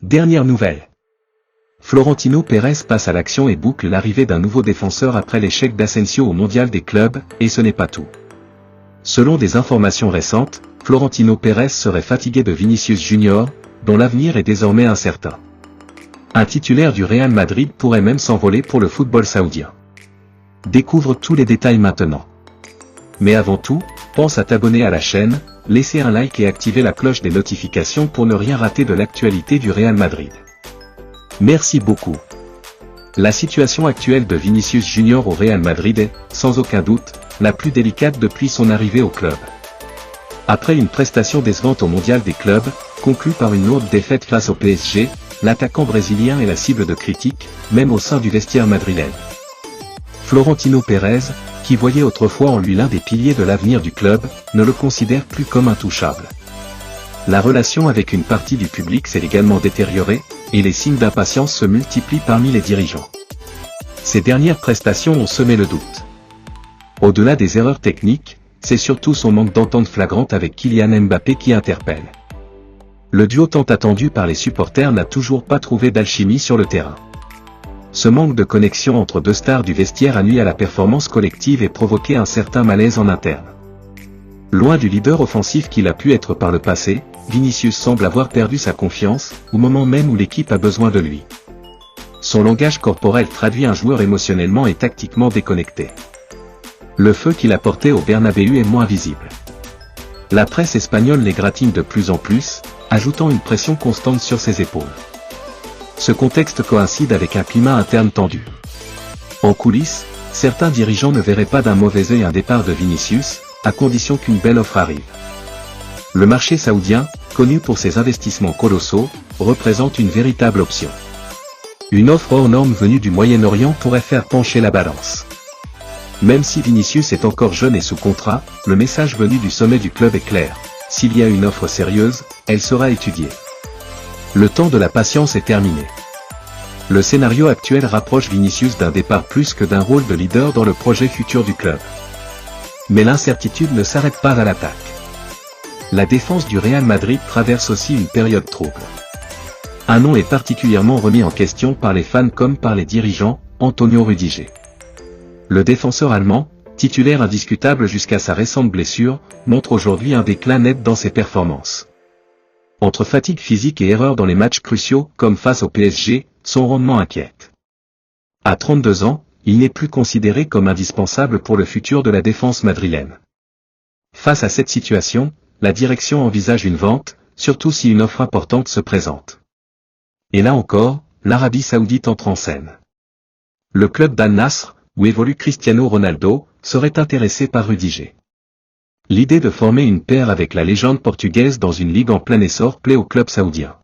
Dernière nouvelle. Florentino Pérez passe à l'action et boucle l'arrivée d'un nouveau défenseur après l'échec d'Asensio au mondial des clubs, et ce n'est pas tout. Selon des informations récentes, Florentino Pérez serait fatigué de Vinicius Junior, dont l'avenir est désormais incertain. Un titulaire du Real Madrid pourrait même s'envoler pour le football saoudien. Découvre tous les détails maintenant. Mais avant tout, pense à t'abonner à la chaîne, laisser un like et activer la cloche des notifications pour ne rien rater de l'actualité du Real Madrid. Merci beaucoup. La situation actuelle de Vinicius Junior au Real Madrid est, sans aucun doute, la plus délicate depuis son arrivée au club. Après une prestation décevante au mondial des clubs, conclue par une lourde défaite face au PSG, l'attaquant brésilien est la cible de critiques, même au sein du vestiaire madrilène. Florentino Pérez, qui voyait autrefois en lui l'un des piliers de l'avenir du club, ne le considère plus comme intouchable. La relation avec une partie du public s'est également détériorée, et les signes d'impatience se multiplient parmi les dirigeants. Ces dernières prestations ont semé le doute. Au-delà des erreurs techniques, c'est surtout son manque d'entente flagrante avec Kylian Mbappé qui interpelle. Le duo tant attendu par les supporters n'a toujours pas trouvé d'alchimie sur le terrain. Ce manque de connexion entre deux stars du vestiaire a nui à la performance collective et provoqué un certain malaise en interne. Loin du leader offensif qu'il a pu être par le passé, Vinicius semble avoir perdu sa confiance, au moment même où l'équipe a besoin de lui. Son langage corporel traduit un joueur émotionnellement et tactiquement déconnecté. Le feu qu'il a porté au Bernabéu est moins visible. La presse espagnole l'égratigne de plus en plus, ajoutant une pression constante sur ses épaules. Ce contexte coïncide avec un climat interne tendu. En coulisses, certains dirigeants ne verraient pas d'un mauvais œil un départ de Vinicius, à condition qu'une belle offre arrive. Le marché saoudien, connu pour ses investissements colossaux, représente une véritable option. Une offre hors norme venue du Moyen-Orient pourrait faire pencher la balance. Même si Vinicius est encore jeune et sous contrat, le message venu du sommet du club est clair. S'il y a une offre sérieuse, elle sera étudiée. Le temps de la patience est terminé. Le scénario actuel rapproche Vinicius d'un départ plus que d'un rôle de leader dans le projet futur du club. Mais l'incertitude ne s'arrête pas à l'attaque. La défense du Real Madrid traverse aussi une période trouble. Un nom est particulièrement remis en question par les fans comme par les dirigeants, Antonio Rüdiger. Le défenseur allemand, titulaire indiscutable jusqu'à sa récente blessure, montre aujourd'hui un déclin net dans ses performances. Entre fatigue physique et erreurs dans les matchs cruciaux, comme face au PSG, son rendement inquiète. À 32 ans, il n'est plus considéré comme indispensable pour le futur de la défense madrilène. Face à cette situation, la direction envisage une vente, surtout si une offre importante se présente. Et là encore, l'Arabie Saoudite entre en scène. Le club d'Al-Nasr, où évolue Cristiano Ronaldo, serait intéressé par Rüdiger. L'idée de former une paire avec la légende portugaise dans une ligue en plein essor plaît au club saoudien.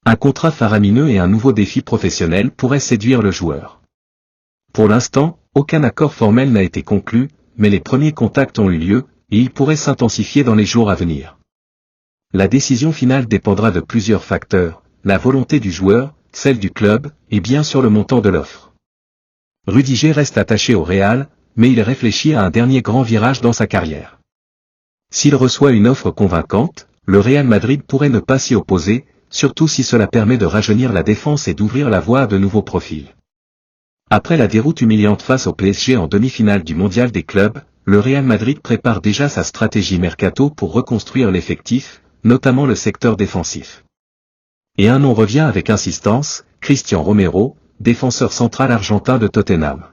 Un contrat faramineux et un nouveau défi professionnel pourraient séduire le joueur. Pour l'instant, aucun accord formel n'a été conclu, mais les premiers contacts ont eu lieu, et ils pourraient s'intensifier dans les jours à venir. La décision finale dépendra de plusieurs facteurs, la volonté du joueur, celle du club, et bien sûr le montant de l'offre. Rüdiger reste attaché au Real, mais il réfléchit à un dernier grand virage dans sa carrière. S'il reçoit une offre convaincante, le Real Madrid pourrait ne pas s'y opposer, surtout si cela permet de rajeunir la défense et d'ouvrir la voie à de nouveaux profils. Après la déroute humiliante face au PSG en demi-finale du mondial des clubs, le Real Madrid prépare déjà sa stratégie mercato pour reconstruire l'effectif, notamment le secteur défensif. Et un nom revient avec insistance, Cristian Romero, défenseur central argentin de Tottenham.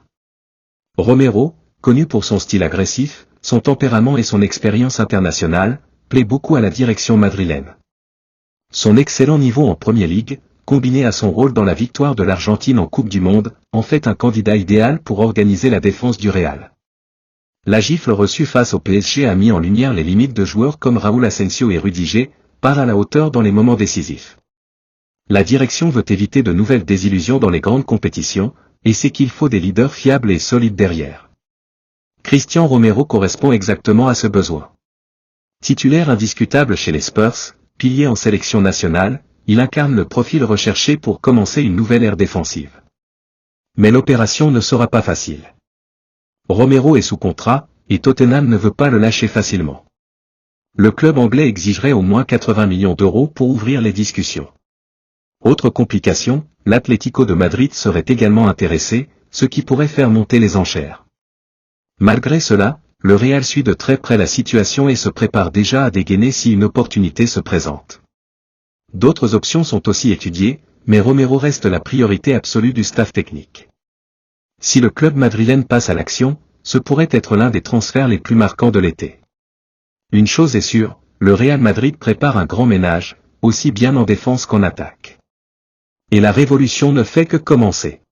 Romero, connu pour son style agressif, son tempérament et son expérience internationale, plaît beaucoup à la direction madrilène. Son excellent niveau en Premier League, combiné à son rôle dans la victoire de l'Argentine en Coupe du Monde, en fait un candidat idéal pour organiser la défense du Real. La gifle reçue face au PSG a mis en lumière les limites de joueurs comme Raúl Asensio et Rüdiger, pas à la hauteur dans les moments décisifs. La direction veut éviter de nouvelles désillusions dans les grandes compétitions, et c'est qu'il faut des leaders fiables et solides derrière. Cristian Romero correspond exactement à ce besoin. Titulaire indiscutable chez les Spurs, pilier en sélection nationale, il incarne le profil recherché pour commencer une nouvelle ère défensive. Mais l'opération ne sera pas facile. Romero est sous contrat, et Tottenham ne veut pas le lâcher facilement. Le club anglais exigerait au moins 80 millions d'euros pour ouvrir les discussions. Autre complication, l'Atlético de Madrid serait également intéressé, ce qui pourrait faire monter les enchères. Malgré cela, le Real suit de très près la situation et se prépare déjà à dégainer si une opportunité se présente. D'autres options sont aussi étudiées, mais Romero reste la priorité absolue du staff technique. Si le club madrilène passe à l'action, ce pourrait être l'un des transferts les plus marquants de l'été. Une chose est sûre, le Real Madrid prépare un grand ménage, aussi bien en défense qu'en attaque. Et la révolution ne fait que commencer.